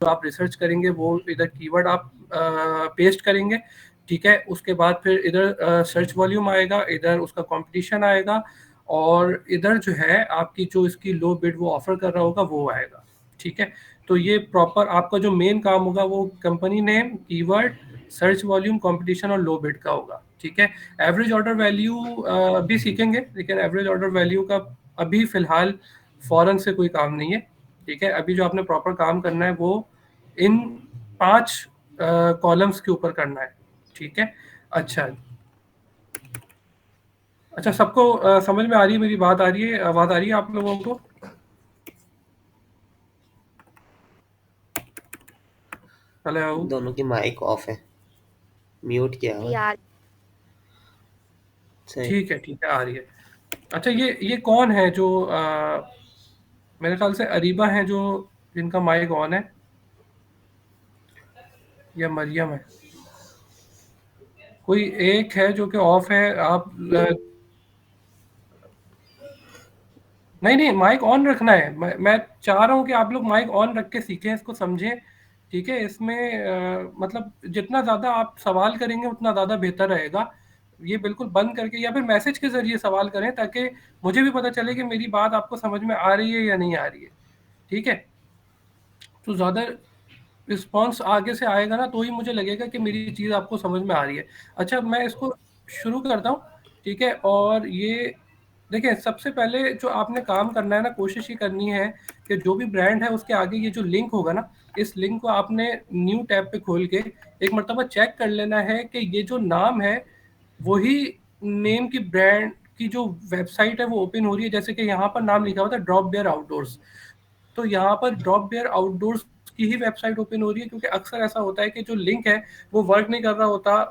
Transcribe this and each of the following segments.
जो आप रिसर्च करेंगे वो इधर कीवर्ड आप पेस्ट करेंगे, ठीक है। उसके बाद फिर इधर सर्च वॉल्यूम आएगा, इधर उसका कंपटीशन आएगा, और इधर जो है आपकी जो इसकी लो बिड वो ऑफर कर रहा होगा वो आएगा, ठीक है। तो ये प्रॉपर आपका जो मेन काम होगा वो company name, keyword, search volume, competition और लो बिड का होगा, ठीक है। एवरेज ऑर्डर वैल्यू भी सीखेंगे, लेकिन एवरेज ऑर्डर वैल्यू का अभी फिलहाल फौरन से कोई काम नहीं है, ठीक है। अभी जो आपने प्रॉपर काम करना है वो इन 5 कॉलम्स के ऊपर करना है, ठीक है। अच्छा अच्छा, सबको समझ में आ रही है मेरी बात? आ रही है, आवाज आ रही है आप लोगों को? हेलो? दोनों की माइक ऑफ है, म्यूट किया हुआ जी है। यार, सही। ठीक है, आ रही है। अच्छा, ये कौन है जो मेरे ख्याल से अरीबा है जो जिनका माइक ऑन है, या मरियम है? कोई एक है जो कि ऑफ है। आप नहीं नहीं, माइक ऑन रखना है। मैं चाह रहा हूँ कि आप लोग माइक ऑन रख के सीखें, इसको समझें, ठीक है। इसमें मतलब जितना ज़्यादा आप सवाल करेंगे उतना ज़्यादा बेहतर रहेगा। ये बिल्कुल बंद करके या फिर मैसेज के ज़रिए सवाल करें, ताकि मुझे भी पता चले कि मेरी बात आपको समझ में आ रही है या नहीं आ रही है, ठीक है। तो ज़्यादा रिस्पॉन्स आगे से आएगा ना, तो ही मुझे लगेगा कि मेरी चीज़ आपको समझ में आ रही है। अच्छा, मैं इसको शुरू करता हूँ, ठीक है। और ये देखिए, सबसे पहले जो आपने काम करना है ना, कोशिश ये करनी है कि जो भी ब्रांड है उसके आगे ये जो लिंक होगा ना, इस लिंक को आपने न्यू टैब पे खोल के एक मरतबा चेक कर लेना है कि ये जो नाम है वही नेम की ब्रांड की जो वेबसाइट है वो ओपन हो रही है। जैसे कि यहाँ पर नाम लिखा हुआ था ड्रॉप बेयर आउटडोर्स, तो यहाँ पर ड्रॉप बेयर आउटडोर्स की ही वेबसाइट ओपन हो रही है, क्योंकि अक्सर ऐसा होता है कि जो लिंक है वो वर्क नहीं कर रहा होता,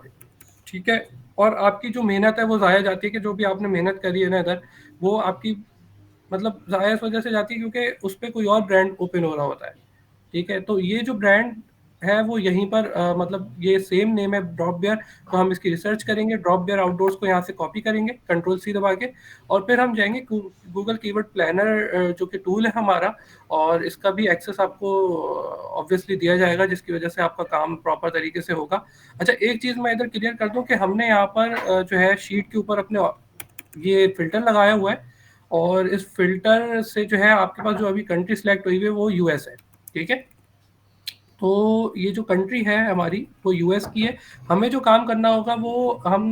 ठीक है। और आपकी जो मेहनत है वो ज़ाया जाती है, कि जो भी आपने मेहनत करी है ना इधर, वो आपकी मतलब ज़ाया इस वजह से जाती है क्योंकि उस पर कोई और ब्रांड ओपन हो रहा होता है, ठीक है। तो ये जो ब्रांड है वो यहीं पर मतलब ये सेम नेम है ड्रॉप बेयर, तो हम इसकी रिसर्च करेंगे, ड्रॉप बेयर आउटडोर्स को यहाँ से कॉपी करेंगे कंट्रोल सी दबा के, और फिर हम जाएंगे गूगल कीवर्ड प्लानर जो कि टूल है हमारा, और इसका भी एक्सेस आपको ऑब्वियसली दिया जाएगा, जिसकी वजह से आपका काम प्रॉपर तरीके से होगा। अच्छा, एक चीज़ मैं इधर क्लियर कर दूं कि हमने यहाँ पर जो है शीट के ऊपर अपने ये फिल्टर लगाया हुआ है, और इस फिल्टर से जो है आपके पास जो अभी कंट्री सिलेक्ट हुई है वो यूएस है, ठीक है। तो ये जो कंट्री है हमारी वो यूएस की है। हमें जो काम करना होगा वो हम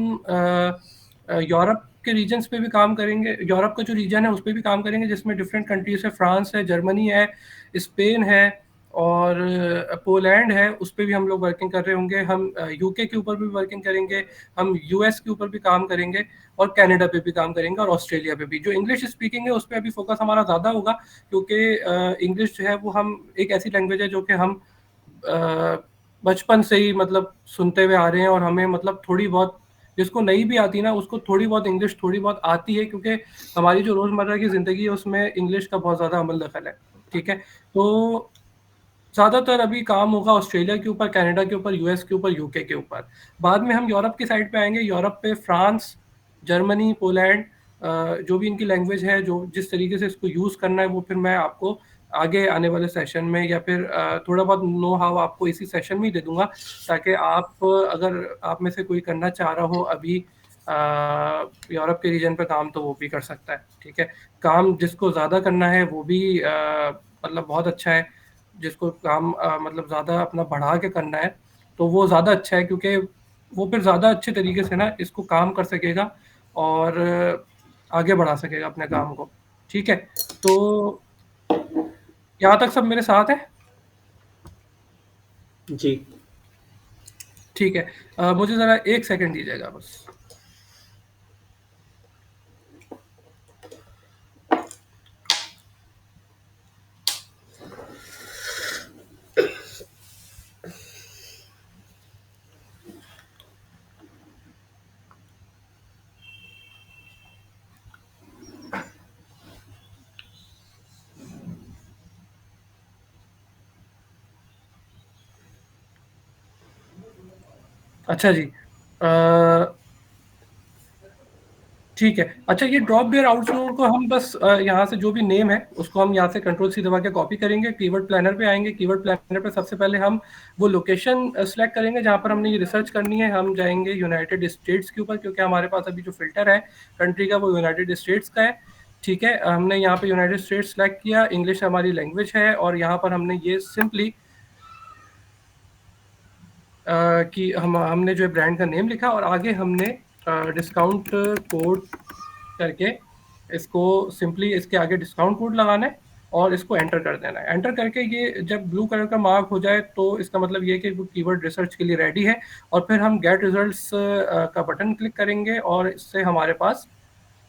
यूरोप के रीजन्स पे भी काम करेंगे, यूरोप का जो रीजन है उस पर भी काम करेंगे, जिसमें डिफरेंट कंट्रीज है, फ्रांस है, जर्मनी है, स्पेन है, और पोलैंड है, उस पर भी हम लोग वर्किंग कर रहे होंगे। हम यूके के ऊपर भी वर्किंग करेंगे, हम यूएस के ऊपर भी काम करेंगे, और कनाडा पे भी काम करेंगे, और ऑस्ट्रेलिया पे भी। जो इंग्लिश स्पीकिंग है उस पर अभी फोकस हमारा ज़्यादा होगा, क्योंकि इंग्लिश जो है वो हम एक ऐसी लैंग्वेज है जो कि हम बचपन से ही मतलब सुनते हुए आ रहे हैं, और हमें मतलब थोड़ी बहुत, जिसको नहीं भी आती ना उसको थोड़ी बहुत इंग्लिश थोड़ी बहुत आती है, क्योंकि हमारी जो रोज़मर्रा की ज़िंदगी है उसमें इंग्लिश का बहुत ज़्यादा अमल दखल है, ठीक है। तो ज़्यादातर अभी काम होगा ऑस्ट्रेलिया के ऊपर, कनाडा के ऊपर, यूएस के ऊपर, यूके के ऊपर। बाद में हम यूरोप की साइड पे आएंगे, यूरोप पे फ्रांस, जर्मनी, पोलैंड, जो भी इनकी लैंग्वेज है, जो जिस तरीके से इसको यूज़ करना है वो फिर मैं आपको आगे आने वाले सेशन में, या फिर थोड़ा बहुत नो हाउ आपको इसी सेशन में ही दे दूंगा, ताकि आप अगर आप में से कोई करना चाह रहा हो अभी यूरोप के रीजन पे काम, तो वो भी कर सकता है, ठीक है। काम जिसको ज़्यादा करना है वो भी मतलब बहुत अच्छा है, जिसको काम मतलब ज़्यादा अपना बढ़ा के करना है तो वो ज़्यादा अच्छा है, क्योंकि वो फिर ज़्यादा अच्छे तरीके से ना इसको काम कर सकेगा, और आगे बढ़ा सकेगा अपने काम को, ठीक है। तो यहाँ तक सब मेरे साथ है? जी। ठीक है। मुझे ज़रा एक सेकंड दीजिएगा बस। अच्छा जी, ठीक है। अच्छा, ये ड्रॉप बेयर आउटडोर को हम बस यहाँ से जो भी नेम है उसको हम यहाँ से कंट्रोल सी दबा के कॉपी करेंगे, कीवर्ड प्लानर पे आएंगे। कीवर्ड प्लानर पे सबसे पहले हम वो लोकेशन सेलेक्ट करेंगे जहाँ पर हमने ये रिसर्च करनी है। हम जाएंगे यूनाइटेड स्टेट्स के ऊपर, क्योंकि हमारे पास अभी जो फिल्टर है कंट्री का वो यूनाइटेड स्टेट्स का है। ठीक है, हमने यहाँ पे यूनाइटेड स्टेट्स सेलेक्ट किया, इंग्लिश हमारी लैंग्वेज है, और यहाँ पर हमने ये सिंपली कि हमने जो है ब्रांड का नेम लिखा, और आगे हमने डिस्काउंट कोड करके इसको सिंपली इसके आगे डिस्काउंट कोड लगाना है और इसको एंटर कर देना है। एंटर करके ये जब ब्लू कलर का मार्क हो जाए तो इसका मतलब ये है कि वो कीवर्ड रिसर्च के लिए रेडी है। और फिर हम गेट रिजल्ट्स का बटन क्लिक करेंगे और इससे हमारे पास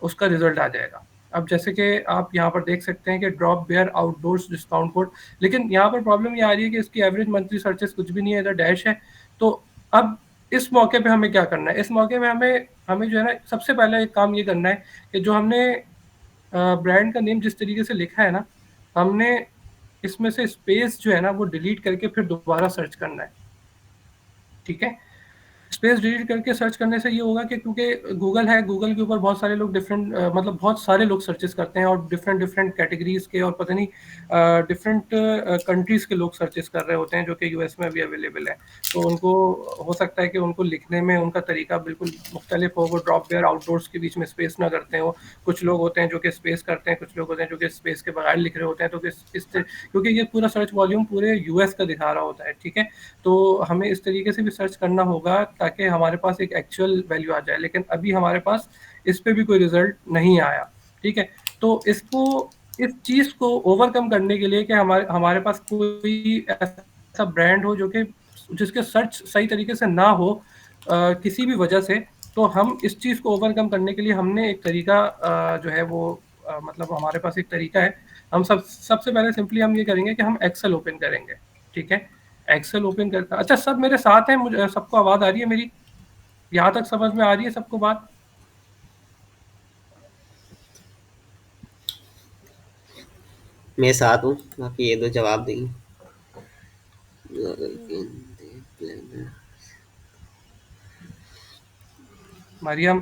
उसका रिजल्ट आ जाएगा। अब जैसे कि आप यहाँ पर देख सकते हैं कि drop bear outdoors discount code, लेकिन यहाँ पर प्रॉब्लम ये आ रही है कि इसकी एवरेज मंथली सर्चेस कुछ भी नहीं है, इधर डैश है। तो अब इस मौके पे हमें क्या करना है? इस मौके में हमें हमें जो है ना, सबसे पहले एक काम ये करना है कि जो हमने ब्रांड का नेम जिस तरीके से लिखा है ना, हमने इसमें से स्पेस जो है ना वो डिलीट करके फिर दोबारा सर्च करना है। ठीक है, स्पेस डिलीट करके सर्च करने से ये होगा कि क्योंकि गूगल है, गूगल के ऊपर बहुत सारे लोग डिफरेंट मतलब बहुत सारे लोग सर्चेस करते हैं, और डिफरेंट डिफरेंट कैटेगरीज के, और पता नहीं डिफरेंट कंट्रीज के लोग सर्चेस कर रहे होते हैं जो कि यूएस में भी अवेलेबल है। तो उनको हो सकता है कि उनको लिखने में उनका तरीका बिल्कुल मुख्तलिफ हो, वो ड्रॉप बेयर आउटडोर्स के बीच में स्पेस ना करते हो। कुछ लोग होते हैं जो कि स्पेस करते हैं, कुछ लोग होते हैं जो कि स्पेस के बगैर लिख रहे होते हैं। तो क्योंकि ये पूरा सर्च वॉल्यूम पूरे यूएस का दिखा रहा होता है। ठीक है, तो हमें इस तरीके से भी सर्च करना होगा ताकि हमारे पास एक एक्चुअल वैल्यू आ जाए, लेकिन अभी हमारे पास इस पे भी कोई रिजल्ट नहीं आया। ठीक है, तो इसको इस चीज को ओवरकम करने के लिए कि हमारे हमारे पास कोई ऐसा ब्रांड हो जो कि जिसके सर्च सही तरीके से ना हो किसी भी वजह से, तो हम इस चीज को ओवरकम करने के लिए हमने एक तरीका जो है वो मतलब हमारे पास एक तरीका है। हम सबसे पहले सिंपली हम ये करेंगे कि हम एक्सेल ओपन करेंगे। ठीक है, एक्सेल ओपन करता। अच्छा, सब मेरे साथ हैं? मुझे सबको आवाज आ रही है मेरी? यहाँ तक समझ में आ रही है सबको बात? मैं साथ हूँ, बाकी ये दो जवाब देंगे। मरियम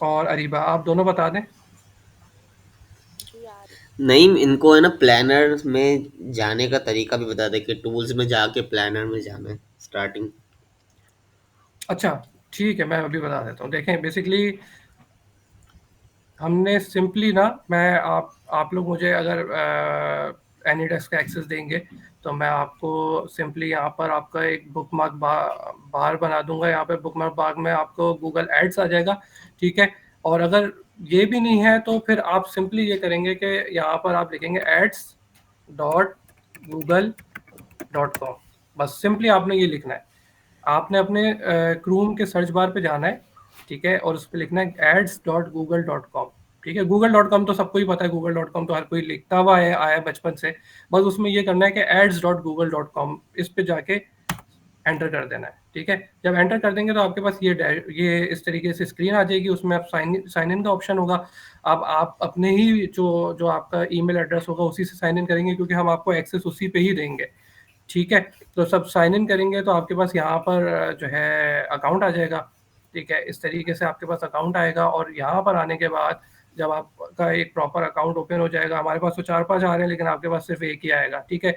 और अरीबा, आप दोनों बता दें। जी आ रही। नहीं, इनको है ना प्लानर में जाने का तरीका भी बता दे कि टूल्स में जाके प्लानर में जाना है स्टार्टिंग। अच्छा, ठीक है, मैं अभी बता देता हूँ। देखें, बेसिकली हमने सिंपली ना, मैं आप लोग मुझे अगर एनी डेस्क का एक्सेस देंगे तो मैं आपको सिंपली यहाँ पर आपका एक बुक मार्क बार बना दूंगा। यहाँ पे बुक मार्क बार में आपको गूगल एड्स आ जाएगा। ठीक है, और अगर ये भी नहीं है तो फिर आप सिंपली ये करेंगे कि यहाँ पर आप लिखेंगे ads.google.com। बस सिंपली आपने ये लिखना है। आपने अपने क्रूम के सर्च बार पे जाना है। ठीक है, और उस पर लिखना है ads.google.com। ठीक है, google.com तो सबको ही पता है, google.com तो हर कोई लिखता हुआ है आया है बचपन से। बस उसमें ये करना है कि ads.google.com, इस पे जाके एंटर कर देना है। ठीक है, जब एंटर कर देंगे तो आपके पास ये इस तरीके से स्क्रीन आ जाएगी। उसमें आप साइन इन का ऑप्शन होगा। अब आप अपने ही जो जो आपका ईमेल एड्रेस होगा उसी से साइन इन करेंगे, क्योंकि हम आपको एक्सेस उसी पे ही देंगे। ठीक है, तो सब साइन इन करेंगे तो आपके पास यहाँ पर जो है अकाउंट आ जाएगा। ठीक है, इस तरीके से आपके पास अकाउंट आएगा, और यहाँ पर आने के बाद जब आपका एक प्रॉपर अकाउंट ओपन हो जाएगा, हमारे पास तो 4-5 आ रहे हैं लेकिन आपके पास सिर्फ एक ही आएगा। ठीक है,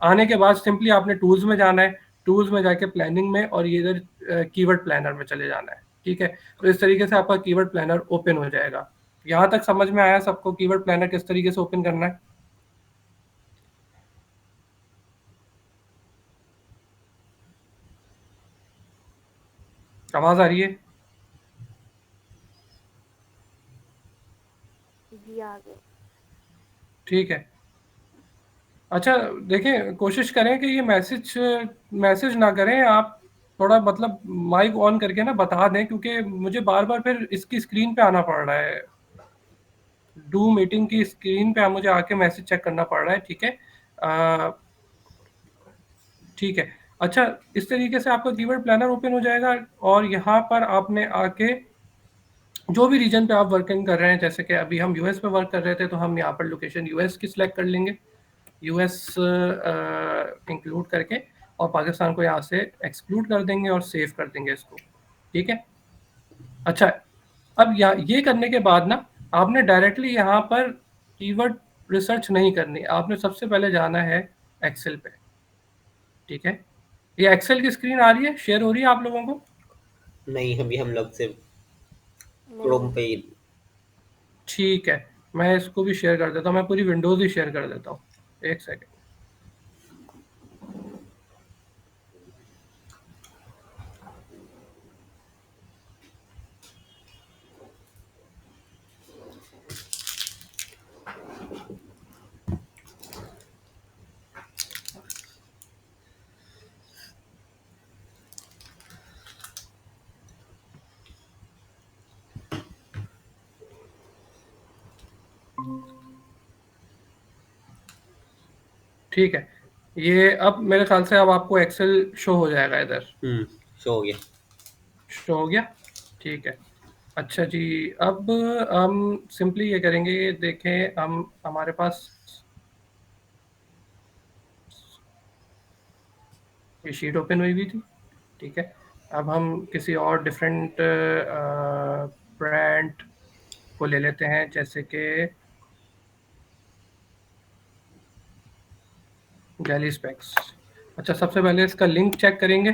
आने के बाद सिंपली आपने टूल्स में जाना है, टूल्स में जाके प्लानिंग में, और ये इधर कीवर्ड प्लानर में चले जाना है। ठीक है, तो इस तरीके से आपका कीवर्ड प्लानर ओपन हो जाएगा। यहाँ तक समझ में आया सबको कीवर्ड प्लानर किस तरीके से ओपन करना है? आवाज आ रही है? जी आ गए। ठीक है। अच्छा, देखें, कोशिश करें कि ये मैसेज मैसेज ना करें आप। थोड़ा मतलब माइक ऑन करके ना बता दें, क्योंकि मुझे बार बार फिर इसकी स्क्रीन पे आना पड़ रहा है। डू मीटिंग की स्क्रीन पे मुझे आके मैसेज चेक करना पड़ रहा है। ठीक है, अ, ठीक है। अच्छा, इस तरीके से आपका कीवर्ड प्लानर ओपन हो जाएगा, और यहाँ पर आपने आके जो भी रीजन पे आप वर्किंग कर रहे हैं, जैसे कि अभी हम यूएस पे वर्क कर रहे थे तो हम यहाँ पर लोकेशन यूएस की सिलेक्ट कर लेंगे, यूएस इंक्लूड करके, और पाकिस्तान को यहाँ से एक्सक्लूड कर देंगे और सेव कर देंगे इसको। ठीक है। अच्छा, अब ये करने के बाद ना आपने डायरेक्टली यहाँ पर कीवर्ड रिसर्च नहीं करनी, आपने सबसे पहले जाना है एक्सेल पे। ठीक है, ये एक्सेल की स्क्रीन आ रही है, शेयर हो रही है आप लोगों को? नहीं, अभी हम लोग सिर्फ नहीं। क्रोम पे ही। ठीक है, मैं इसको भी शेयर कर देता हूँ, मैं पूरी विंडोज ही शेयर कर देता हूँ, एक सेकेंड। ठीक है, ये अब मेरे ख्याल से अब आपको एक्सेल शो हो जाएगा इधर। शो हो गया। शो हो गया, ठीक है। अच्छा जी, अब हम सिंपली ये करेंगे, देखें हम हमारे पास ये शीट ओपन हुई हुई थी। ठीक है, अब हम किसी और डिफरेंट ब्रांड को ले लेते हैं, जैसे कि गैली स्पेक्स। अच्छा, सबसे पहले इसका लिंक चेक करेंगे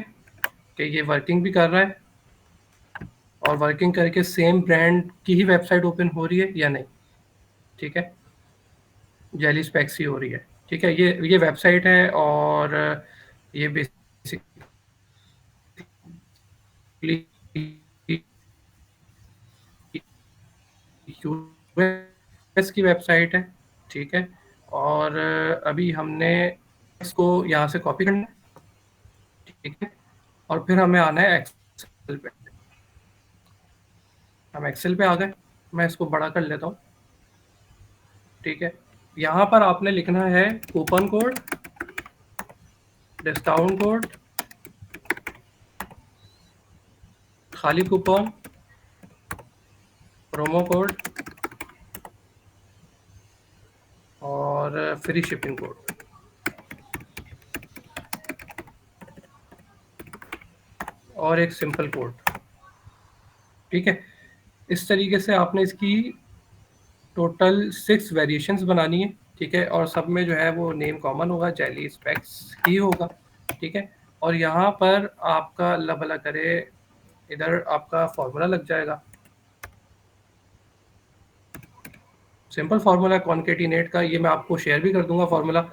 कि ये वर्किंग भी कर रहा है और वर्किंग करके सेम ब्रांड की ही वेबसाइट ओपन हो रही है या नहीं। ठीक है, जेली स्पेक्स ही हो रही है। ठीक है, ये वेबसाइट है और ये बेसिकली यूएस की वेबसाइट है। ठीक है, और अभी हमने इसको यहाँ से कॉपी करना है। ठीक है, और फिर हमें आना है एक्सेल पे। हम एक्सेल पे आ गए, मैं इसको बड़ा कर लेता हूँ। ठीक है, यहाँ पर आपने लिखना है कूपन कोड, डिस्काउंट कोड, खाली कूपन, प्रोमो कोड और फ्री शिपिंग कोड। और एक सिंपल कोड। ठीक है, इस तरीके से आपने इसकी टोटल 6 वेरिएशंस बनानी है। ठीक है, और सब में जो है वो नेम कॉमन होगा, जेली स्पेक्स ही होगा। ठीक है, और यहाँ पर आपका अल्लाह भला करे इधर आपका फॉर्मूला लग जाएगा, सिंपल फार्मूला कॉन्केटिनेट का, ये मैं आपको शेयर भी कर दूंगा फार्मूला।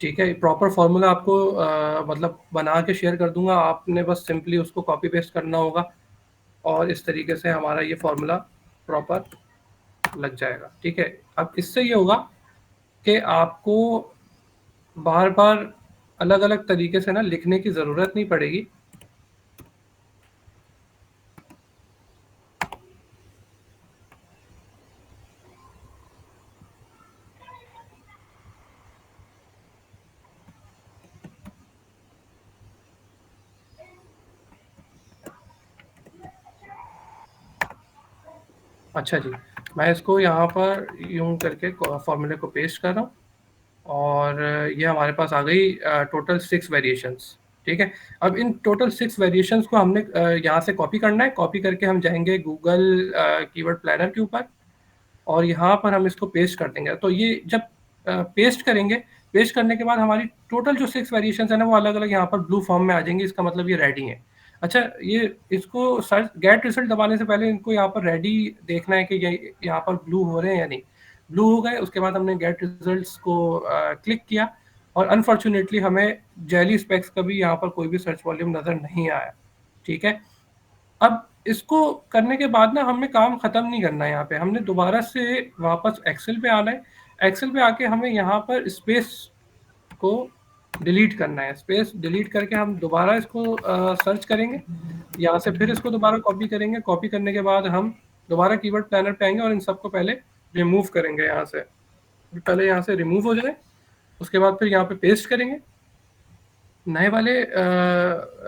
ठीक है, प्रॉपर फार्मूला आपको मतलब बना के शेयर कर दूंगा, आपने बस सिंपली उसको कॉपी पेस्ट करना होगा और इस तरीके से हमारा ये फार्मूला प्रॉपर लग जाएगा। ठीक है, अब इससे ये होगा कि आपको बार बार अलग अलग तरीके से ना लिखने की ज़रूरत नहीं पड़ेगी। अच्छा जी, मैं इसको यहाँ पर यूं करके फॉर्मूले को पेस्ट कर रहा हूँ और ये हमारे पास आ गई टोटल 6 वेरिएशंस। ठीक है, अब इन टोटल 6 वेरिएशंस को हमने यहाँ से कॉपी करना है। कॉपी करके हम जाएंगे गूगल कीवर्ड प्लानर के ऊपर और यहाँ पर हम इसको पेस्ट कर देंगे। तो ये जब पेस्ट करेंगे, पेस्ट करने के बाद हमारी टोटल जो 6 वेरिएशंस है ना वो अलग अलग यहाँ पर ब्लू फॉर्म में आ जाएंगे, इसका मतलब ये रेडी है। अच्छा, ये इसको सर्च गेट रिजल्ट दबाने से पहले इनको यहाँ पर रेडी देखना है कि ये यहाँ पर ब्लू हो रहे हैं या नहीं। ब्लू हो गए, उसके बाद हमने गेट रिजल्ट्स को क्लिक किया और अनफॉर्चुनेटली हमें जेली स्पेक्स का भी यहाँ पर कोई भी सर्च वॉल्यूम नज़र नहीं आया। ठीक है, अब इसको करने के बाद ना हमें काम खत्म नहीं करना है, यहाँ पे हमने दोबारा से वापस एक्सेल पे आना है। एक्सेल पे आके हमें यहाँ पर स्पेस को डिलीट करना है। स्पेस डिलीट करके हम दोबारा इसको सर्च करेंगे, यहाँ से फिर इसको दोबारा कॉपी करेंगे। कॉपी करने के बाद हम दोबारा कीवर्ड प्लानर पे आएंगे और इन सबको पहले रिमूव करेंगे। यहाँ से पहले यहाँ से रिमूव हो जाए, उसके बाद फिर यहाँ पे पेस्ट करेंगे नए वाले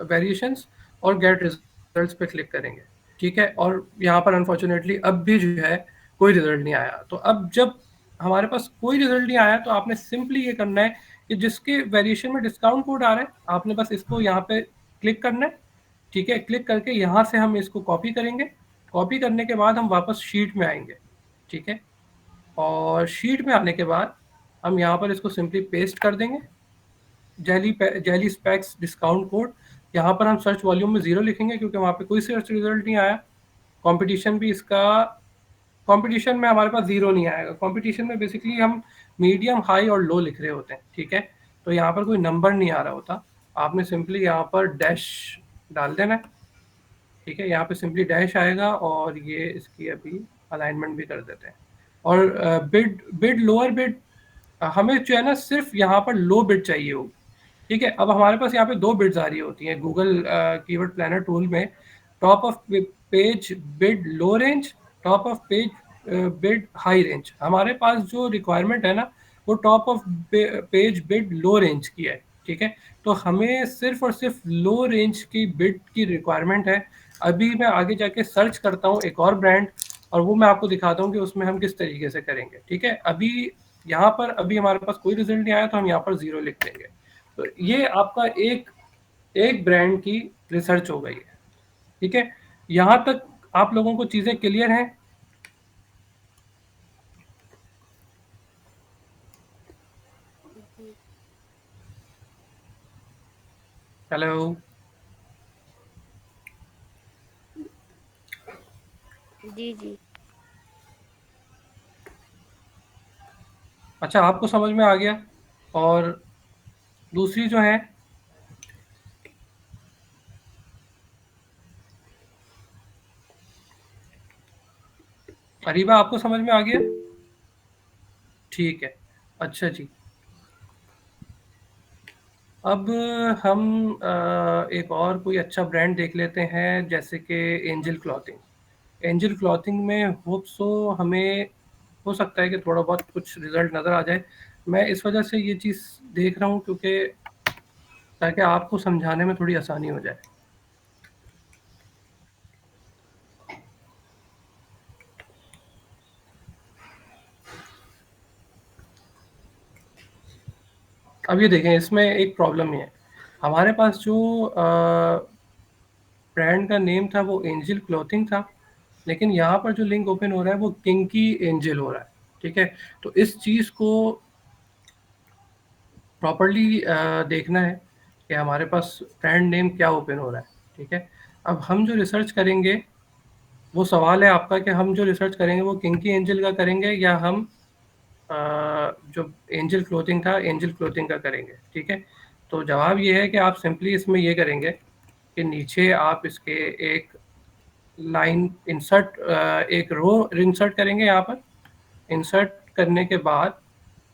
वेरिएशंस और गेट रिजल्ट्स पे क्लिक करेंगे। ठीक है, और यहाँ पर अनफॉर्चुनेटली अब भी जो है कोई रिजल्ट नहीं आया। तो अब जब हमारे पास कोई रिजल्ट नहीं आया तो आपने सिंपली ये करना है कि जिसके वेरिएशन में डिस्काउंट कोड आ रहा है आपने बस इसको यहाँ पे क्लिक करना है। ठीक है, क्लिक करके यहाँ से हम इसको कॉपी करेंगे, कॉपी करने के बाद हम वापस शीट में आएंगे, ठीक है। और शीट में आने के बाद हम यहाँ पर इसको सिंपली पेस्ट कर देंगे, जेली स्पेक्स डिस्काउंट कोड। यहाँ पर हम सर्च वॉल्यूम में 0 लिखेंगे क्योंकि वहाँ पे कोई सर्च रिजल्ट नहीं आया। कंपटीशन भी इसका, कंपटीशन में हमारे पास 0 नहीं आएगा। कंपटीशन में बेसिकली हम मीडियम, हाई और लो लिख रहे होते हैं, ठीक है। तो यहाँ पर कोई नंबर नहीं आ रहा होता, आपने सिंपली यहाँ पर डैश डाल देना है, ठीक है। यहाँ पे सिंपली डैश आएगा और ये इसकी अभी अलाइनमेंट भी कर देते हैं। और बिड लोअर बिड, हमें जो है ना सिर्फ यहाँ पर लो बिड चाहिए होगी, ठीक है। अब हमारे पास यहाँ पे 2 बिड्स आ रही होती हैं गूगल कीवर्ड प्लानर टूल में, top of page bid low range, top of page bid high range. हमारे पास जो रिक्वायरमेंट है ना वो top of page bid low range की है, ठीक है। तो हमें सिर्फ और सिर्फ लो रेंज की बिड की रिक्वायरमेंट है। अभी मैं आगे जाके सर्च करता हूँ एक और ब्रांड, और वो मैं आपको दिखाता हूँ कि उसमें हम किस तरीके से करेंगे, ठीक है। अभी यहाँ पर अभी हमारे पास कोई रिजल्ट नहीं आया तो हम यहाँ पर 0 लिख देंगे। तो ये आपका एक ब्रांड की रिसर्च हो गई है, ठीक है। यहाँ तक आप लोगों को चीजें क्लियर हैं? जी हेलो? जी जी। अच्छा, आपको समझ में आ गया। और दूसरी जो है, अरीबा, आपको समझ में आ गया? ठीक है, अच्छा जी। अब हम एक और कोई अच्छा ब्रांड देख लेते हैं, जैसे कि एंजल क्लॉथिंग। एंजल क्लॉथिंग में होप सो हमें हो सकता है कि थोड़ा बहुत कुछ रिजल्ट नज़र आ जाए। मैं इस वजह से ये चीज़ देख रहा हूँ क्योंकि ताकि आपको समझाने में थोड़ी आसानी हो जाए। अब ये देखें, इसमें एक प्रॉब्लम ये है, हमारे पास जो ब्रांड का नेम था वो एंजल क्लॉथिंग था, लेकिन यहाँ पर जो लिंक ओपन हो रहा है वो किंकी एंजल हो रहा है, ठीक है। तो इस चीज़ को प्रॉपर्ली देखना है कि हमारे पास ब्रांड नेम क्या ओपन हो रहा है, ठीक है। अब हम जो रिसर्च करेंगे, वो सवाल है आपका कि हम जो रिसर्च करेंगे वो किंकी एंजल का करेंगे या हम जो एंजल क्लोथिंग था एंजल क्लोथिंग का करेंगे, ठीक है। तो जवाब ये है कि आप सिंपली इसमें ये करेंगे कि नीचे आप इसके एक लाइन इंसर्ट, एक रो इंसर्ट करेंगे। यहाँ पर इंसर्ट करने के बाद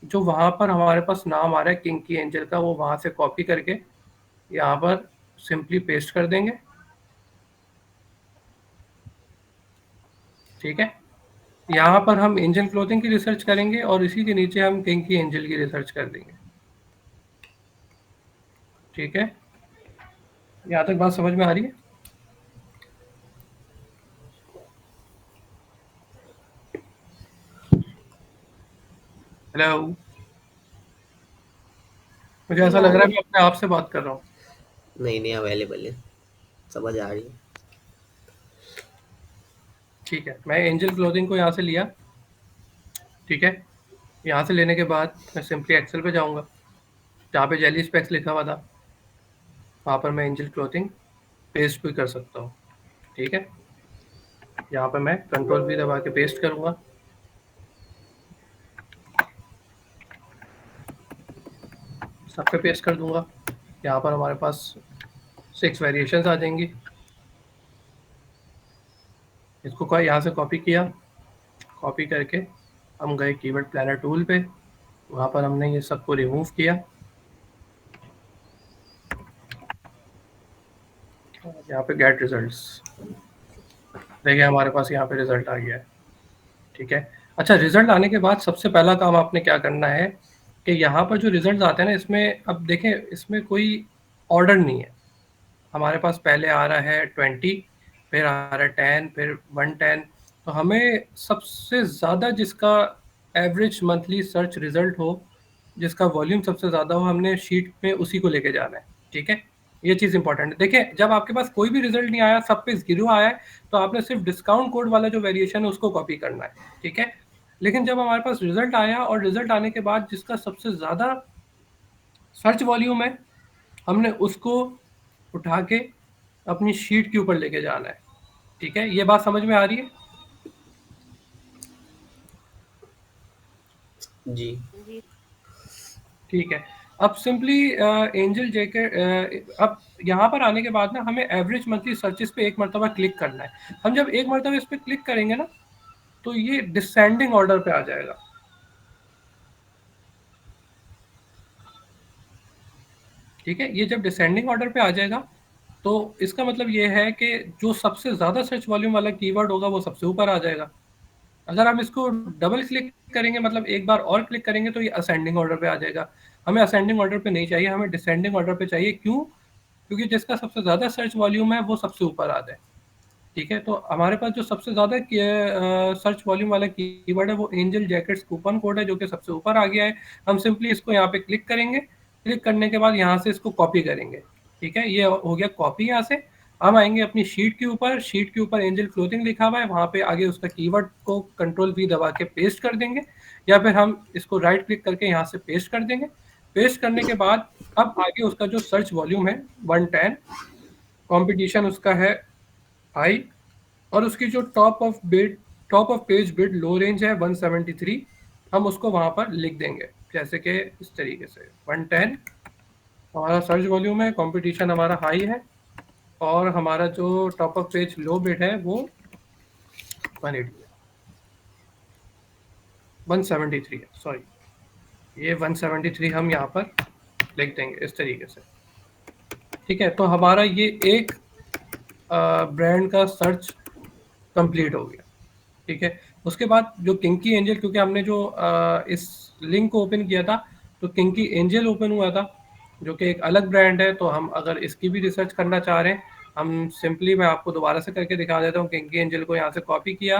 जो वहाँ पर हमारे पास नाम आ रहा है किंकी एंजल का, वो वहाँ से कॉपी करके यहाँ पर सिंपली पेस्ट कर देंगे, ठीक है। यहाँ पर हम एंजल क्लोथिंग की रिसर्च करेंगे और इसी के नीचे हम किंकी एंजल की रिसर्च कर देंगे, ठीक है। यहाँ तक बात समझ में आ रही है? हेलो? मुझे जी ऐसा आ लग रहा है रही मैं अपने आप से बात कर रहा हूँ। नहीं नहीं, अवेलेबल है, समझ आ रही है। ठीक है, मैं एंजल क्लोथिंग को यहाँ से लिया, ठीक है। यहाँ से लेने के बाद मैं सिंपली एक्सेल पे जाऊँगा, जहाँ पे जेली स्पेक्स लिखा हुआ था वहाँ पर मैं एंजल क्लोथिंग पेस्ट भी कर सकता हूँ, ठीक है। यहाँ पर मैं कंट्रोल भी दबा के पेस्ट करूँगा, सब पे पेस्ट कर दूंगा। यहाँ पर हमारे पास 6 वेरिएशंस आ जाएंगी। इसको यहाँ से कॉपी किया, कॉपी करके हम गए कीवर्ड प्लानर टूल पे, वहाँ पर हमने ये सबको रिमूव किया। यहाँ पे गेट रिजल्ट्स, देखिए हमारे पास यहाँ पे रिजल्ट आ गया है, ठीक है। अच्छा, रिजल्ट आने के बाद सबसे पहला काम आपने क्या करना है कि यहाँ पर जो रिजल्ट आते हैं ना, इसमें अब देखें इसमें कोई ऑर्डर नहीं है। हमारे पास पहले आ रहा है 20, फिर आ रहा है 10, फिर 110। तो हमें सबसे ज़्यादा जिसका एवरेज मंथली सर्च रिजल्ट हो, जिसका वॉल्यूम सबसे ज़्यादा हो, हमने शीट पे उसी को लेके जाना है, ठीक है। ये चीज़ इंपॉर्टेंट है। देखिए, जब आपके पास कोई भी रिजल्ट नहीं आया, सब पे 0 आया है, तो आपने सिर्फ डिस्काउंट कोड वाला जो वेरिएशन है उसको कॉपी करना है, ठीक है। लेकिन जब हमारे पास रिजल्ट आया और रिजल्ट आने के बाद जिसका सबसे ज़्यादा सर्च वॉल्यूम है, हमने उसको उठा के अपनी शीट के ऊपर लेके जाना है, ठीक है। ये बात समझ में आ रही है? जी। जी। ठीक है। अब सिंपली एंजल जेके अब यहाँ पर आने के बाद ना हमें एवरेज मंथली सर्चेस पे एक मरतबा क्लिक करना है। हम जब एक मरतबा इस पे क्लिक करेंगे ना, तो ये डिसेंडिंग ऑर्डर पे आ जाएगा, ठीक है। ये जब डिसेंडिंग ऑर्डर पे आ जाएगा, तो इसका मतलब ये है कि जो सबसे ज़्यादा सर्च वॉल्यूम वाला कीवर्ड होगा वो सबसे ऊपर आ जाएगा। अगर हम इसको डबल क्लिक करेंगे, मतलब एक बार और क्लिक करेंगे, तो ये असेंडिंग ऑर्डर पे आ जाएगा। हमें असेंडिंग ऑर्डर पे नहीं चाहिए, हमें डिसेंडिंग ऑर्डर पे चाहिए। क्यों? क्योंकि जिसका सबसे ज़्यादा सर्च वॉल्यूम है वो सबसे ऊपर आ जाए, ठीक है। तो हमारे पास जो सबसे ज़्यादा सर्च वॉल्यूम वाला कीवर्ड है वो एंजल जैकेट्स कूपन कोड है, जो कि सबसे ऊपर आ गया है। हम सिंपली इसको यहाँ पे क्लिक करेंगे, क्लिक करने के बाद यहाँ से इसको कॉपी करेंगे, ठीक है। ये हो गया कॉपी। यहाँ से हम आएंगे अपनी शीट के ऊपर, शीट के ऊपर एंजल क्लोथिंग लिखा हुआ है, वहाँ पे आगे उसका कीवर्ड को कंट्रोल V दबा के पेस्ट कर देंगे, या फिर हम इसको राइट क्लिक करके यहाँ से पेस्ट कर देंगे। पेस्ट करने के बाद अब आगे उसका जो सर्च वॉल्यूम है 110, कॉम्पिटिशन उसका है हाई, और उसकी जो top of page bid low range है 173, हम उसको वहां पर लिख देंगे, जैसे कि इस तरीके से 110 हमारा सर्च वॉल्यूम है, कंपटीशन हमारा हाई है, और हमारा जो top of page low bid है वो 180 है, 173 है, सॉरी, ये 173 हम यहाँ पर लिख देंगे इस तरीके से, ठीक है। तो हमारा ये एक ब्रांड का सर्च कंप्लीट हो गया, ठीक है। उसके बाद जो किंकी एंजल, क्योंकि हमने जो इस लिंक को ओपन किया था, तो किंकी एंजल ओपन हुआ था, जो कि एक अलग ब्रांड है। तो हम अगर इसकी भी रिसर्च करना चाह रहे हैं, हम सिंपली, मैं आपको दोबारा से करके दिखा देता हूँ। किंकी एंजल को यहाँ से कॉपी किया,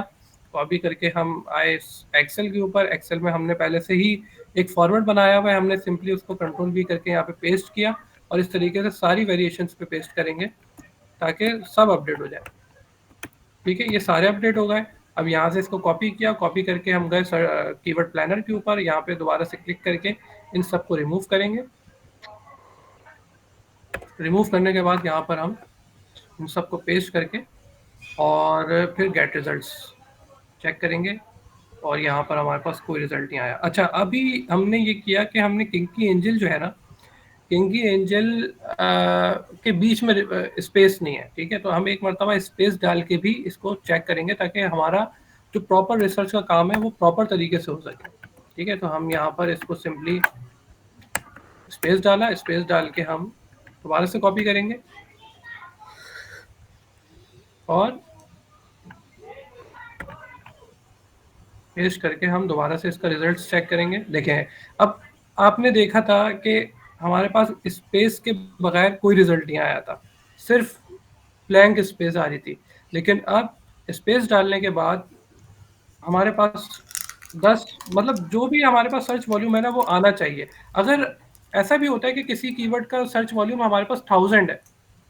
कॉपी करके हम आए एक्सेल के ऊपर। एक्सेल में हमने पहले से ही एक फॉर्मेट बनाया हुआ है, हमने सिंपली उसको कंट्रोल V करके यहाँ पे पेस्ट किया, और इस तरीके से सारी वेरिएशंस पे पेस्ट करेंगे ताकि सब अपडेट हो जाए, ठीक है। ये सारे अपडेट हो गए। अब यहाँ से इसको कॉपी किया, कॉपी करके हम गए कीवर्ड प्लानर के ऊपर, यहाँ पे दोबारा से क्लिक करके इन सबको रिमूव करेंगे। रिमूव करने के बाद यहाँ पर हम इन सबको पेस्ट करके और फिर गेट रिजल्ट्स चेक करेंगे, और यहाँ पर हमारे पास कोई रिजल्ट नहीं आया। अच्छा, अभी हमने ये किया कि हमने किंकी एंजल जो है ना, किंकी एंजल के बीच में स्पेस नहीं है, ठीक है। तो हम एक मरतबा स्पेस डाल के भी इसको चेक करेंगे, ताकि हमारा जो प्रॉपर रिसर्च का काम है वो प्रॉपर तरीके से हो सके, ठीक है। तो हम यहाँ पर इसको सिंपली स्पेस डाला, स्पेस डाल के हम दोबारा से कॉपी करेंगे और पेस्ट करके हम दोबारा से इसका रिजल्ट चेक करेंगे। देखें, अब आपने देखा था कि हमारे पास स्पेस के बगैर कोई रिजल्ट नहीं आया था, सिर्फ ब्लैंक स्पेस आ रही थी। लेकिन अब स्पेस डालने के बाद हमारे पास 10, मतलब जो भी हमारे पास सर्च वॉल्यूम है ना, वो आना चाहिए। अगर ऐसा भी होता है कि किसी कीवर्ड का सर्च वॉल्यूम हमारे पास 1000 है,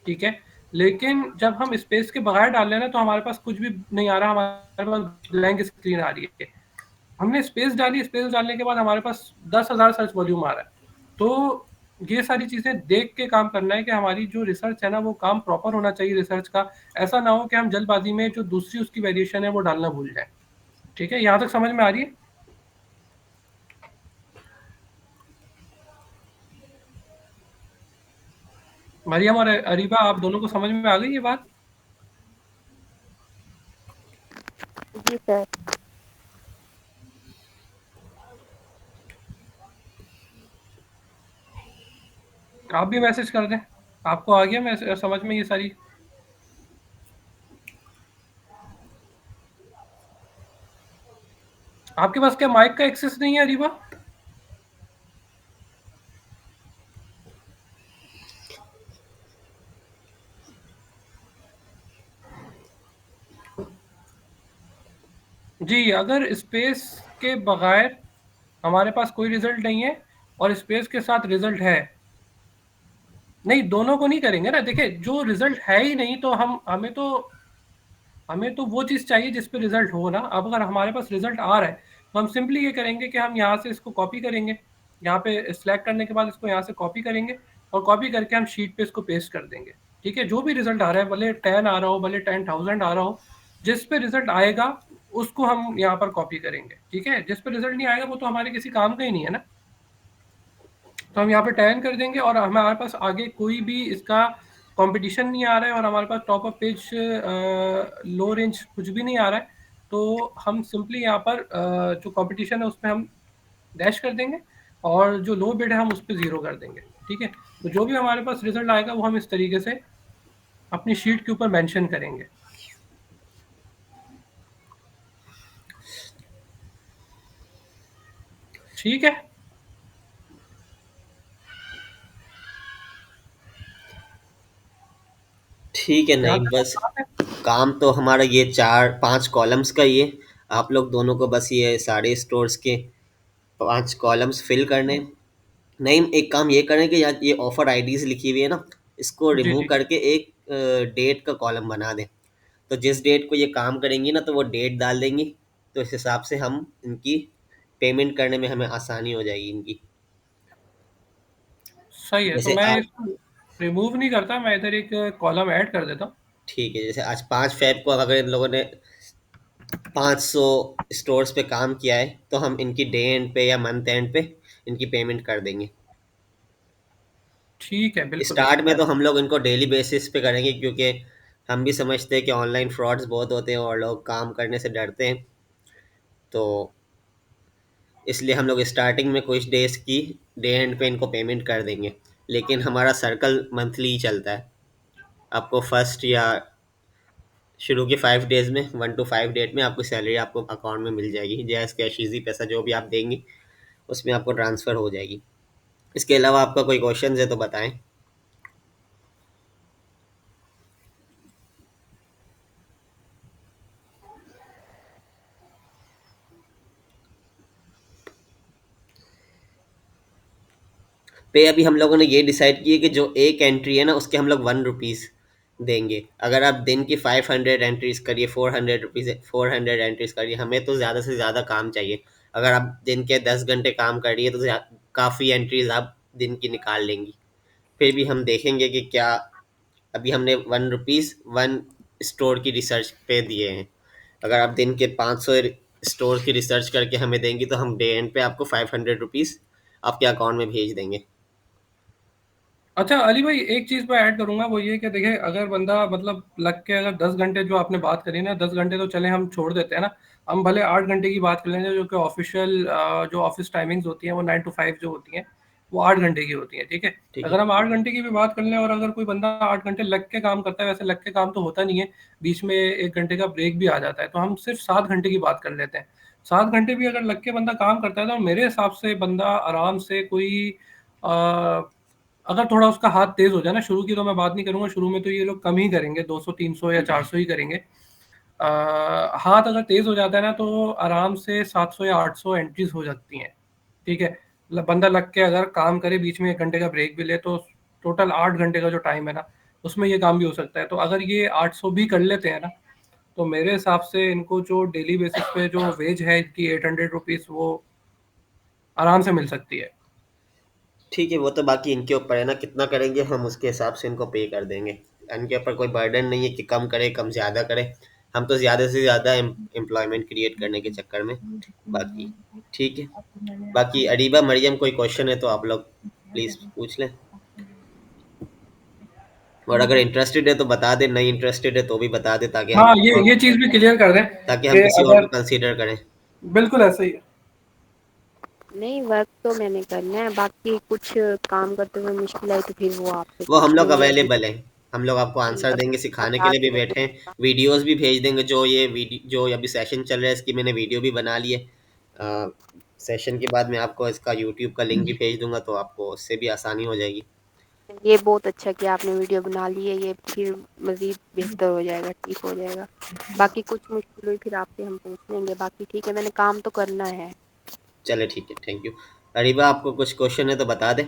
ठीक है, लेकिन जब हम स्पेस के बगैर डाल रहे हैं ना, तो हमारे पास कुछ भी नहीं आ रहा, हमारे पास ब्लैंक स्क्रीन आ रही है। हमने स्पेस डाली, स्पेस डालने के बाद हमारे पास 10,000 सर्च वॉल्यूम आ रहा है। तो ये सारी चीज़ें देख के काम करना है कि हमारी जो रिसर्च है ना, वो काम प्रॉपर होना चाहिए रिसर्च का। ऐसा ना हो कि हम जल्दबाजी में जो दूसरी उसकी वेरिएशन है वो डालना भूल जाए, ठीक है। यहाँ तक समझ में आ रही है? मरियम और अरीबा, आप दोनों को समझ में आ गई ये बात? जी सर। आप भी मैसेज कर दें, आपको आ गया समझ में ये सारी? आपके पास क्या माइक का एक्सेस नहीं है अरीबा? जी, अगर स्पेस के बगैर हमारे पास कोई रिजल्ट नहीं है और स्पेस के साथ रिजल्ट है, नहीं, दोनों को नहीं करेंगे ना। देखिए, जो रिजल्ट है ही नहीं तो हम हमें तो वो चीज़ चाहिए जिस पे रिजल्ट हो ना। अब अगर हमारे पास रिजल्ट आ रहा है तो हम सिंपली ये करेंगे कि हम यहाँ से इसको कॉपी करेंगे, यहाँ पे सिलेक्ट करने के बाद इसको यहाँ से कॉपी करेंगे, और कॉपी करके हम शीट पे इसको पेस्ट कर देंगे। ठीक है, जो भी रिजल्ट आ रहा है, भले 10 आ रहा हो, भले 10,000 आ रहा हो, जिस पे रिजल्ट आएगा उसको हम यहाँ पर कॉपी करेंगे। ठीक है, जिस पे रिजल्ट नहीं आएगा वो तो हमारे किसी काम का ही नहीं है ना। तो हम यहाँ पे 10 कर देंगे, और हमारे पास आगे कोई भी इसका कंपटीशन नहीं आ रहा है, और हमारे पास top up page low range कुछ भी नहीं आ रहा है। तो हम सिंपली यहाँ पर जो कंपटीशन है उसमें हम डैश कर देंगे, और जो लो बिड है हम उस पर 0 कर देंगे। ठीक है, तो जो भी हमारे पास रिजल्ट आएगा वो हम इस तरीके से अपनी शीट के ऊपर मेंशन करेंगे। ठीक है। ठीक है, यहाँ नहीं तक बस बात है। काम तो हमारा ये 4-5 कॉलम्स का ही है। आप लोग दोनों को बस ये सारे स्टोर्स के 5 कॉलम्स फिल करने हैं। नहीं, एक काम ये करें कि यार ये ऑफर आईडीज लिखी हुई है ना, इसको जी रिमूव जी। करके एक डेट का कॉलम बना दें। तो जिस डेट को ये काम करेंगी ना, तो वो डेट डाल देंगी, तो इस हिसाब से हम इनकी पेमेंट करने में हमें आसानी हो जाएगी इनकी। सही है, तो जैसे मैं आज, इसको रिमूव नहीं करता, मैं इधर एक कॉलम ऐड कर देता हूँ। ठीक है, जैसे आज 5 फेब को अगर इन लोगों ने 500 स्टोर्स पे काम किया है, तो हम इनकी डे एंड पे या मंथ एंड पे इनकी पेमेंट कर देंगे। ठीक है, बिल्कुल स्टार्ट बिल्कुल में मैं। तो हम लोग इनको डेली बेसिस पे करेंगे, क्योंकि हम भी समझते हैं कि ऑनलाइन फ्रॉड्स बहुत होते हैं और लोग काम करने से डरते हैं। तो इसलिए हम लोग स्टार्टिंग में कुछ डेज की डे एंड पे इनको पेमेंट कर देंगे। लेकिन हमारा सर्कल मंथली ही चलता है। आपको फर्स्ट या शुरू के 5 डेज में, 1 to 5 डेट में आपकी सैलरी आपको अकाउंट में मिल जाएगी, जैस कैश इजी पैसा जो भी आप देंगे उसमें आपको ट्रांसफ़र हो जाएगी। इसके अलावा आपका कोई क्वेश्चन है तो बताएं। पे अभी हम लोगों ने ये डिसाइड किया कि जो एक एंट्री है ना, उसके हम लोग 1 रुपीज़ देंगे। अगर आप दिन की 500 एंट्रीज करिए, 400 रुपीज़, 400 एंट्रीज करिए, हमें तो ज़्यादा से ज़्यादा काम चाहिए। अगर आप दिन के 10 घंटे काम करिए तो काफ़ी एंट्रीज आप दिन की निकाल लेंगी। फिर भी हम देखेंगे कि क्या, अभी हमने 1 रुपीज़ 1 स्टोर की रिसर्च पे दिए हैं। अगर आप दिन के 500 स्टोर की रिसर्च करके हमें देंगी, तो हम डे एंड पे आपको 500 रुपीज़ आपके अकाउंट में भेज देंगे। अच्छा अली भाई, एक चीज मैं ऐड करूंगा, वो ये कि देखिए, अगर बंदा मतलब लग के अगर 10 घंटे जो आपने बात करी ना, 10 घंटे तो चले हम छोड़ देते हैं ना। हम भले 8 घंटे की बात कर लेंगे, जो कि ऑफिशियल जो ऑफिस टाइमिंग्स होती हैं वो 9 to 5 जो होती हैं, वो 8 घंटे की होती हैं। ठीक है, ठीक है। अगर हम 8 घंटे की भी बात कर लें, और अगर कोई बंदा 8 घंटे लग के काम करता है, वैसे लग के काम तो होता नहीं है, बीच में 1 घंटे का ब्रेक भी आ जाता है, तो हम सिर्फ 7 घंटे की बात कर लेते हैं। 7 घंटे भी अगर लग के बंदा काम करता है तो मेरे हिसाब से बंदा आराम से कोई अगर थोड़ा उसका हाथ तेज हो जाए ना, शुरू की तो मैं बात नहीं करूंगा, शुरू में तो ये लोग कम ही करेंगे, 200 300 या 400 ही करेंगे। हाथ अगर तेज हो जाता है ना तो आराम से 700 या 800 एंट्रीज हो जाती हैं। ठीक है, बंदा लग के अगर काम करे, बीच में 1 घंटे का ब्रेक भी ले, तो टोटल 8 घंटे का जो टाइम है ना, उसमें ये काम भी हो सकता है। तो अगर ये 800 भी कर लेते हैं ना, तो मेरे हिसाब से इनको जो डेली बेसिस पे जो वेज है इनकी 800 रुपीज, वो आराम से मिल सकती है। ठीक है, वो तो बाकी इनके ऊपर है ना, कितना करेंगे हम उसके हिसाब से इनको पे कर देंगे। इनके ऊपर कोई बर्डन नहीं है कि कम करे कम ज़्यादा करे। हम तो ज़्यादा से ज़्यादा एम्प्लॉयमेंट क्रिएट करने के चक्कर में। बाकी ठीक है। बाकी अरीबा, मरियम, कोई क्वेश्चन है तो आप लोग प्लीज़ पूछ लें। और अगर इंटरेस्टेड है तो बता दें, नहीं इंटरेस्टेड है तो भी बता दें, ताकि हम हाँ, किसी और ये चीज भी क्लियर कर दें ताकि हम कि किसी और को अगर, कंसीडर करें। बिल्कुल ऐसा ही है। नहीं, वर्क तो मैंने करना है, बाकी कुछ काम करते हुए मुश्किल आई तो फिर वो आपसे वो हम पूछ लोग लेंगे अभी। अवेलेबल हैं। हम लोग आपको जी, आंसर अभी देंगे, सिखाने के बता लिए भी देंगे बैठे हैं। कुछ। वीडियोस भी भेज देंगे, जो ये वीडियो जो अभी सेशन चल रहा है इसकी मैंने वीडियो भी बना ली है। सेशन के बाद मैं आपको इसका यूट्यूब का लिंक भी भेज दूंगा, तो आपको उससे भी आसानी हो जाएगी। ये बहुत अच्छा कि आपने वीडियो बना ली है, ये फिर मज़ीद बेहतर हो जाएगा, ठीक हो जाएगा। बाकी कुछ मुश्किल हुई फिर आपसे हम पूछ लेंगे, बाकी ठीक है, मैंने काम तो करना है। चले ठीक है, थैंक यू। अरीबा, आपको कुछ क्वेश्चन है तो बता दें।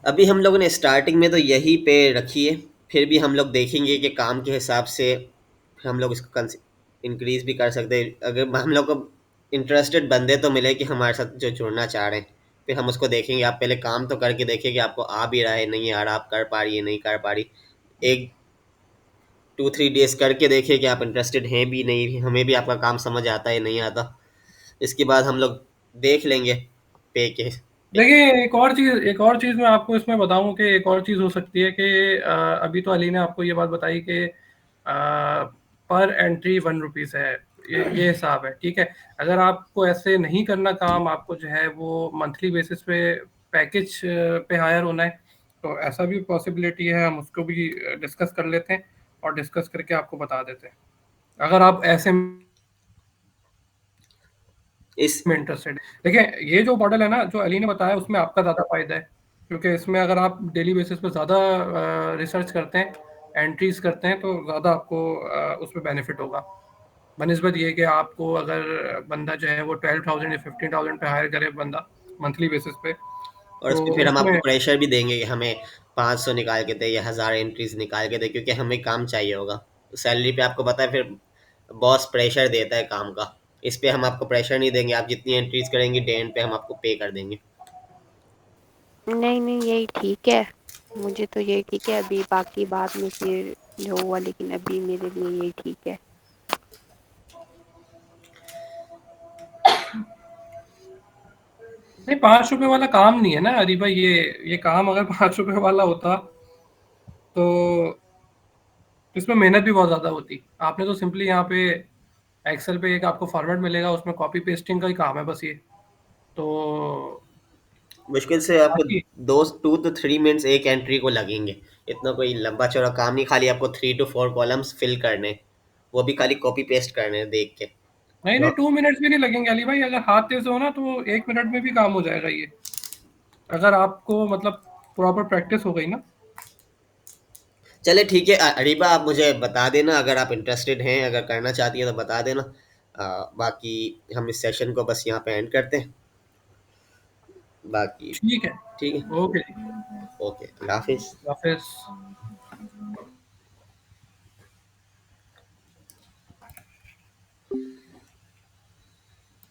अभी हम लोगों ने स्टार्टिंग में तो यही पे रखी है, फिर भी हम लोग देखेंगे कि काम के हिसाब से हम लोग इसको इंक्रीज भी कर सकते हैं, अगर हम लोग को इंटरेस्टेड बंदे तो मिले कि हमारे साथ जो जुड़ना चाह रहे हैं, फिर हम उसको देखेंगे। आप पहले काम तो करके देखिए कि आपको आ भी रहा है नहीं आ रहा, आप कर पा रही है नहीं कर पा रही। एक 2-3 डेज करके देखिए कि आप इंटरेस्टेड हैं भी नहीं, हमें भी आपका काम समझ आता है नहीं आता। इसके बाद हम लोग देख लेंगे पे के। देखिए एक और चीज़ मैं आपको इसमें बताऊं कि एक और चीज़ हो सकती है कि अभी तो अली ने आपको ये बात बताई कि पर एंट्री 1 रुपीज़ है, ये हिसाब है, ठीक है। अगर आपको ऐसे नहीं करना काम, आपको जो है वो मंथली बेसिस पे पैकेज पे हायर होना है, तो ऐसा भी पॉसिबिलिटी है, हम उसको भी डिस्कस कर लेते हैं और डिस्कस करके आपको बता देते हैं, अगर आप ऐसे इस में इंटरेस्टेड है। देखिए ये जो मॉडल है ना जो अली ने बताया, उसमें आपका ज़्यादा फायदा है, क्योंकि इसमें अगर आप डेली बेसिस पे ज़्यादा रिसर्च करते हैं, एंट्रीज करते हैं, तो ज़्यादा आपको उसमें बेनिफिट होगा बनिस्बत ये कि आपको अगर बंदा जो है वो 12,000 या 15,000 पे हायर करे बंदा मंथली बेसिस पे, और तो उसमें फिर हम उसमें आपको प्रेशर भी देंगे कि हमें 500 निकाल के दे या 1000 एंट्रीज निकाल के दे, क्योंकि हमें काम चाहिए होगा। तो सैलरी पे आपको पता है फिर बॉस प्रेशर देता है काम का। इस पे हम आपको प्रेशर नहीं देंगे, आप जितनी एंट्रीज करेंगे डे एंड पे हम आपको पे कर देंगे। नहीं नहीं, यही ठीक है, मुझे तो यही ठीक है। अभी बाकी बाद में फिर जो हुआ, लेकिन अभी मेरे लिए यही ठीक है। नहीं, 5 रुपए वाला काम नहीं है ना अली भाई, ये काम अगर 5 रुपए वाला होता तो इसमें मेहनत भी बहुत ज़्यादा होती। आपने तो सिंपली यहाँ पे एक्सेल पे एक आपको फॉर्मेट मिलेगा, उसमें कॉपी पेस्टिंग का ही काम है बस ये। तो मुश्किल से आपको बाकी 2 to 3 मिनट्स एक एंट्री को लगेंगे। इतना कोई लंबा चौड़ा काम नहीं, खाली आपको 3 to 4 कॉलम्स फिल करने, वो भी खाली कॉपी पेस्ट करने हैं देख के। नहीं नहीं, 2 मिनट्स भी नहीं लगेंगे अली भाई, अगर हाथ तेज हो ना तो 1 मिनट में भी काम हो जाएगा ये, अगर आपको मतलब प्रॉपर प्रैक्टिस हो गई ना। चले ठीक है, अरीबा आप मुझे बता देना अगर आप इंटरेस्टेड हैं, अगर करना चाहती हैं तो बता देना। बाकी हम इस सेशन को बस यहाँ पे एंड करते हैं। बाकी ठीक है। ठीक है। ओके जी। ओके, अल्लाह हाफिज़। हाफिज।